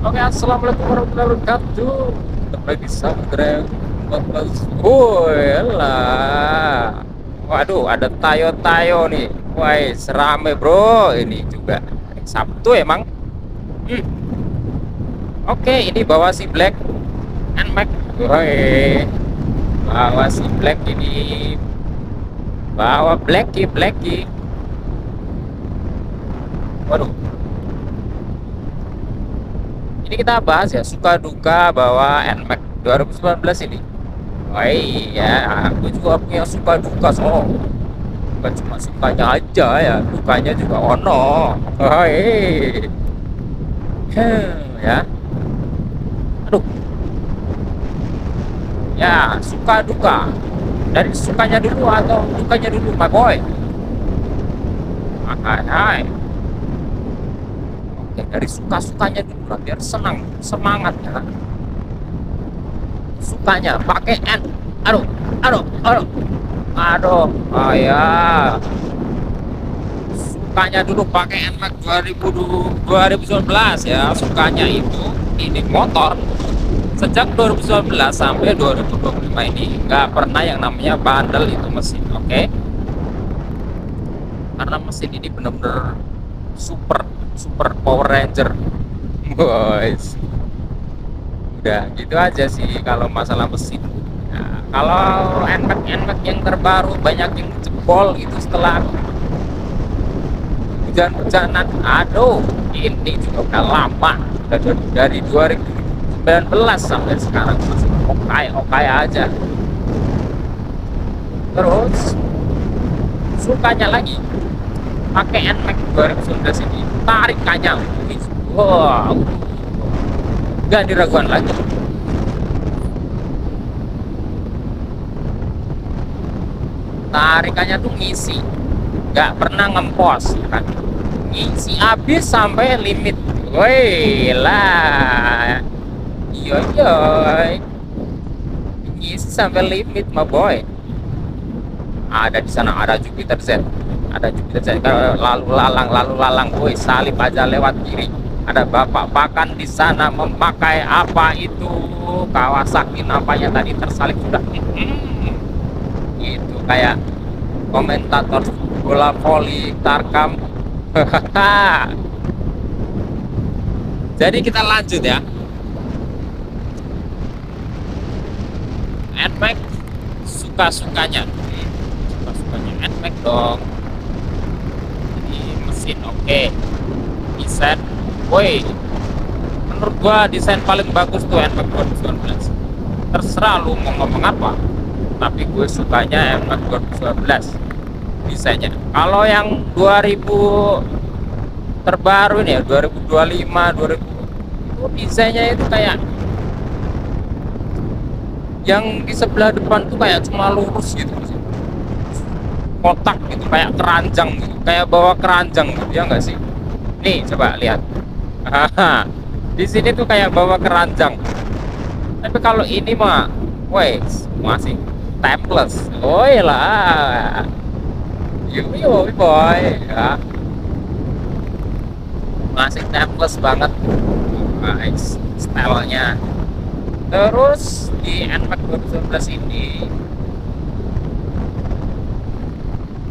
Oke, assalamualaikum warahmatullahi wabarakatuh. Ketemu lagi sama Greg 14. Woi, lah. Waduh, ada tayo-tayo nih. Woi, serame bro. Ini juga hari Sabtu emang. Hmm. Oke, ini bawa si Black and Mac. Woi, bawa si Black ini. Bawa Blacky, Blacky. Waduh, ini kita bahas ya suka duka bawa NMAX 2019 ini. Oh iya, aku juga punya suka duka so. Bukan cuma sukanya aja ya, dukanya juga ono. Oh iya. Ya. Aduh, ya suka duka. Dari sukanya dulu atau dukanya dulu, my boy? Hai, hai. Oke, dari suka-sukanya dulu lah, biar senang, semangat ya. Sukanya pakai N. Aduh, aduh, aduh, aduh, oh ya. Sukanya dulu pakai NMAX 2019 ya. Sukanya itu ini motor sejak 2019 sampai 2025 ini nggak pernah yang namanya bandel itu mesin, oke? Karena mesin ini bener-bener super super Power Ranger, boys. Udah gitu aja sih kalau masalah mesin. Nah, kalau NMAX yang terbaru banyak yang jebol gitu setelah hujan-hujanan. Aduh, ini juga udah lama, udah dari 2019 sampai sekarang masih oke aja. Terus sukanya lagi pakai NMAX 2019 ini tarikannya, wow, gak diragukan lagi. Tarikannya tuh ngisi, nggak pernah ngempos kan, ngisi habis sampai limit. Woi lah, iya iya, ngisi sampai limit my boy. Ada di sana ada Jupiter Z, ada Jupiter Z lalu lalang, woi salib aja lewat kiri. Ada bapak pakan di sana memakai apa itu Kawasaki, nampaknya tadi tersalib sudah. Itu kayak komentator bola voli Tarkam. Jadi kita lanjut ya. NMAX suka-sukanya. Suka-sukanya NMAX dong. Ini mesin oke. Desain, woi. Menurut gua desain paling bagus tuh NMAX 2019. Terserah lu mau ngomong apa. Tapi gue sukanya NMAX 2019 desainnya. Kalau yang 2000 terbaru ini ya 2025 2000 itu desainnya itu kayak yang di sebelah depan tuh kayak cuma lurus gitu, kotak gitu, kayak keranjang gitu, kayak bawa keranjang gitu ya nggak sih? Nih coba lihat. Di sini tuh kayak bawa keranjang, tapi kalau ini mah wes masih timeless. Oh lah, yo boy ya, masih timeless banget guys stylenya. Terus di NMAX 2019 ini,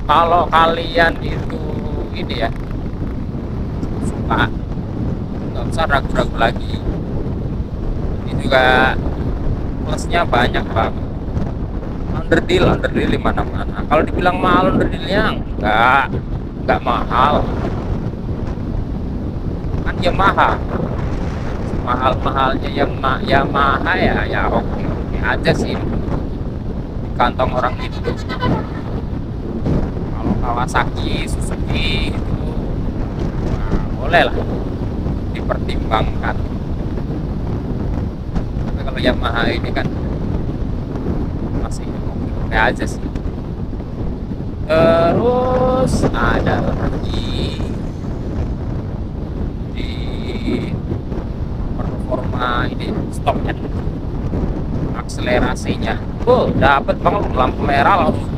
kalau kalian itu ini ya suka, nggak usah ragu-ragu lagi. Ini juga plusnya banyak banget. Underdeal di mana-mana. Kalau dibilang mahal underdealnya enggak mahal. Kan Yamaha, mahal-mahalnya yang Yamaha ya oke aja sih di kantong orang itu. Kalau Kawasaki, Suzuki itu nah, boleh lah dipertimbangkan. Tapi kalau Yamaha ini kan masih oke aja sih. Terus ada lagi di performa ini, stop and akselerasinya, dapat banget lampu merah langsung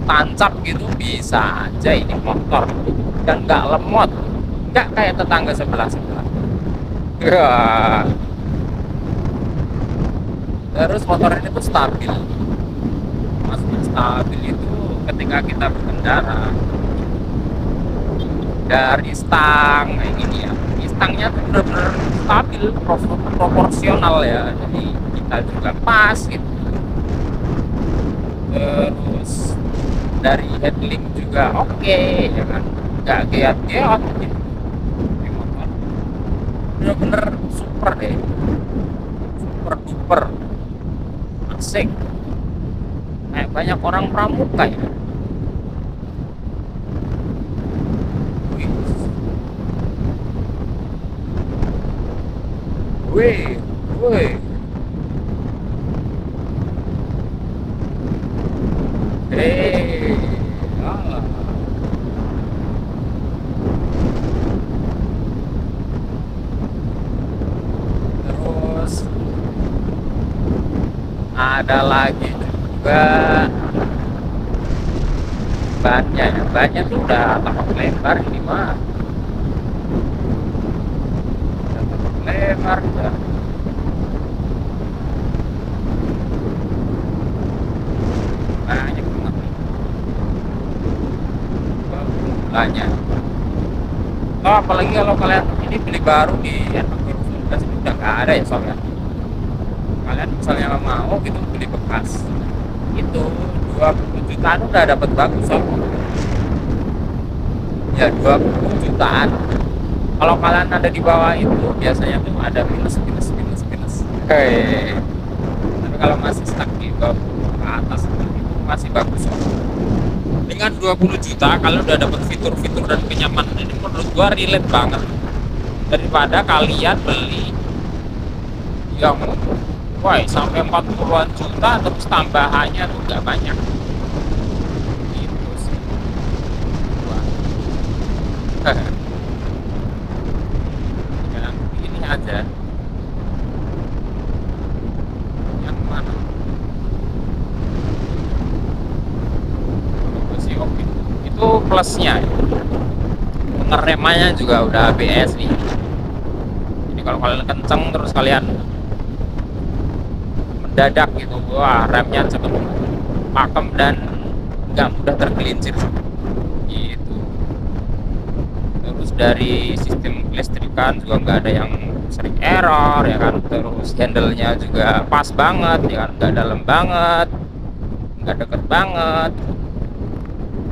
tancap gitu, bisa aja ini motor, dan nggak lemot, nggak kayak tetangga sebelah. Ya, terus motor ini tuh stabil. Maksudnya stabil itu ketika kita berkendara dari stang kayak gini ya. Stangnya tuh bener-bener stabil, proporsional ya. Jadi kita juga pas gitu. Terus dari headlink juga oke, ya kan, nggak geot gitu. Ini motor bener-bener super deh, super duper asik, kayak banyak orang pramuka ya. Wih, wih, wih. Hei, alah. Terus ada lagi juga bannya tuh udah tapak lebar ini mah, udah tapak lebar udah banyak banget nih banyak. Oh, apalagi kalau kalian ini beli baru di Nmax 2019 ini udah nggak ada ya soalnya. Kalian misalnya mau gitu beli bekas itu 20 jutaan udah dapat bagus soalnya. Ya 20 jutaan. Kalau kalian ada di bawah itu biasanya tuh ada minus minus minus minus. Hei. Tapi kalau masih stuck di bawah ke atas itu masih bagus kok. Dengan 20 juta kalau udah dapat fitur-fitur dan kenyamanan ini menurut gua relate banget daripada kalian beli yang wah sampai 40-an juta terus tambahannya tuh nggak banyak gitu sih. Wah. Yang ini aja yang mana itu sih oke, itu plusnya. Pengeremannya juga udah ABS nih, jadi kalau kalian kenceng terus kalian mendadak gitu, wah remnya cepet pakem dan nggak mudah tergelincir gitu. Terus dari sistem kelistrikan juga nggak ada yang sering error ya kan. Terus handle-nya juga pas banget ya kan, nggak dalam banget, nggak deket banget.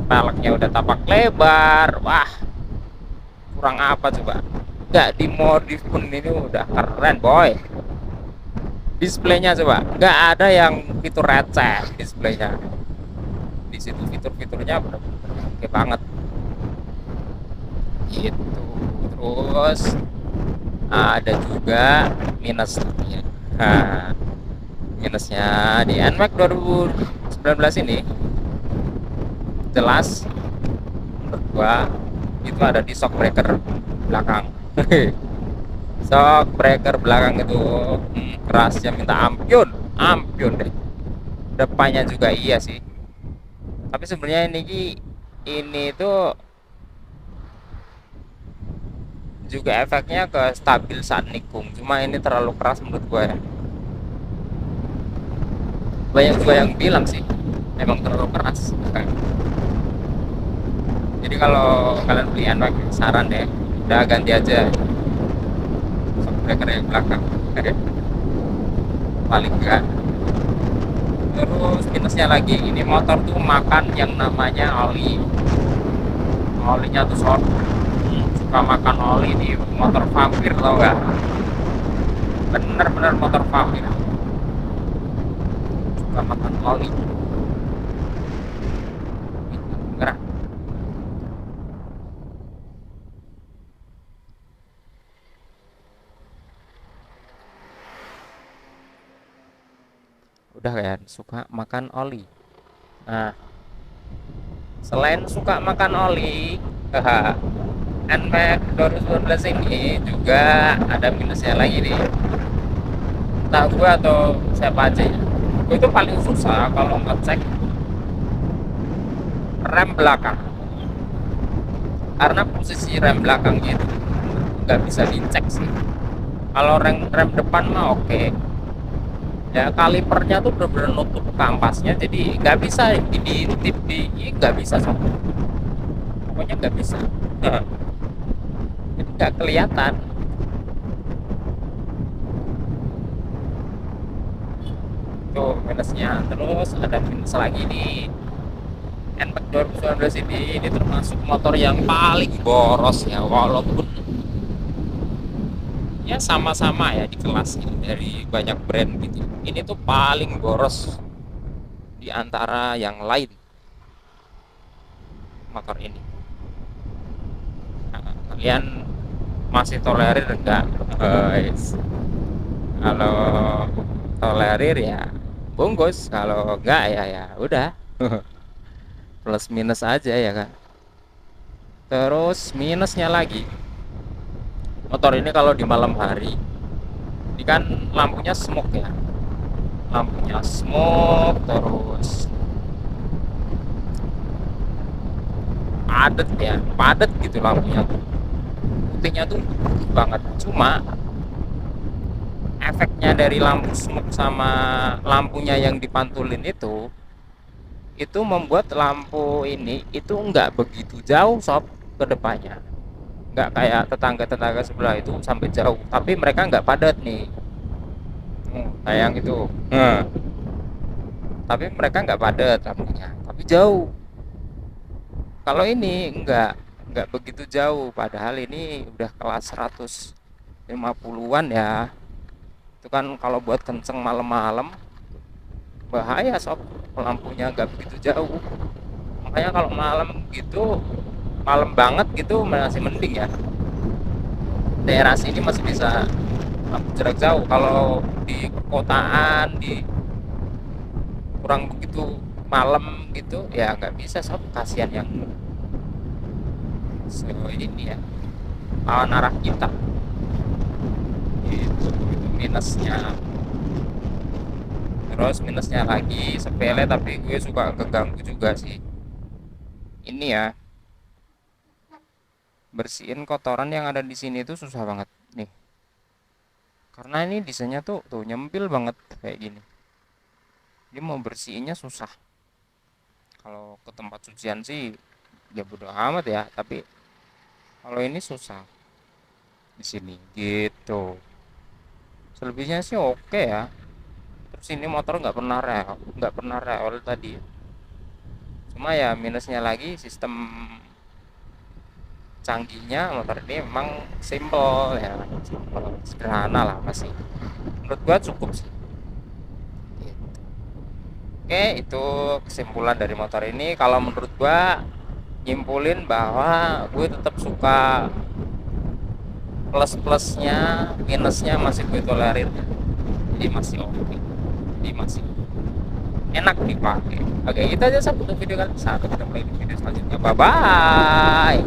Peleknya udah tapak lebar, wah kurang apa coba, nggak dimodif pun ini udah keren boy. Displaynya coba nggak ada yang fitur receh, displaynya di situ fitur-fiturnya bener-bener oke banget gitu. Terus ada juga minusnya. Nah, minusnya di Nmax 2019 ini jelas menurut gua itu ada di shock breaker belakang. Shock breaker belakang itu kerasnya minta ampun, ampun deh. Depannya juga iya sih, tapi sebenarnya ini tuh juga efeknya ke stabil saat nikung, cuma ini terlalu keras menurut gue ya. Banyak juga yang bilang sih emang terlalu keras. Jadi kalau kalian beli Nmax saran deh udah ganti aja shock breaker yang belakang. Paling enggak. Terus minusnya lagi, ini motor tuh makan yang namanya oli. Olinya tuh suka makan oli di motor vampir, tau gak? Bener-bener motor vampir suka makan oli. Gerak. Udah kan suka makan oli. Nah, selain suka makan oli, Nmax 2019 ini juga ada minusnya lagi nih. Entah gue atau siapa aja ya, gue itu paling susah kalau ngecek rem belakang, karena posisi rem belakangnya itu nggak bisa dicek sih. Kalau rem depan mah oke. Ya kalipernya tuh bener-bener nutup kampasnya, jadi nggak bisa diintip nggak bisa sih. Pokoknya nggak bisa. Jadi nggak kelihatan tuh minusnya. Terus ada minus lagi nih, NMAX 2019 ini termasuk motor yang paling boros ya, walaupun ya sama-sama ya di kelasnya dari banyak brand gitu. Ini tuh paling boros di antara yang lain motor ini. Nah, kalian masih tolerir enggak? Guys, kalau tolerir ya bungkus, kalau enggak ya ya udah. Plus minus aja ya kan. Terus minusnya lagi, motor ini kalau di malam hari ini kan lampunya smoke ya, lampunya smoke, terus padet ya, padet gitu lampunya tuh, putihnya tuh banget. Cuma efeknya dari lampu smoke sama lampunya yang dipantulin itu membuat lampu ini itu nggak begitu jauh sob ke depannya, nggak kayak tetangga-tetangga sebelah itu sampai jauh, tapi mereka nggak padat nih. Kayak yang itu. Tapi mereka nggak padat lampunya, tapi jauh. Kalau ini nggak begitu jauh, padahal ini udah kelas 150-an ya. Itu kan kalau buat kenceng malam-malam bahaya sob, lampunya nggak begitu jauh. Makanya kalau malam gitu, malam banget gitu masih mending ya. Daerah sini masih bisa lampu jarak jauh. Kalau di perkotaan, di kurang begitu malam gitu ya nggak bisa sob, kasihan yang ini ya, lawan arah kita. Itu minusnya. Terus minusnya lagi sepele tapi gue suka keganggu juga sih, ini ya, bersihin kotoran yang ada di sini tuh susah banget nih, karena ini desainnya tuh nyempil banget kayak gini. Dia mau bersihinnya susah. Kalau ke tempat cucian sih ya bodo amat ya, tapi kalau ini susah di sini gitu. Selebihnya sih oke ya. Terus ini motor nggak pernah rewel tadi. Cuma ya minusnya lagi sistem canggihnya motor ini memang simple ya, simple sederhana lah masih. Menurut gua cukup sih. Oke, itu kesimpulan dari motor ini. Kalau menurut gua nyimpulin bahwa gue tetap suka plus-plusnya, minusnya masih gue tolerir. Jadi masih oke. Jadi masih enak dipakai. Oke, itu aja satu video kali. Sampai ketemu lagi di video selanjutnya. Bye bye.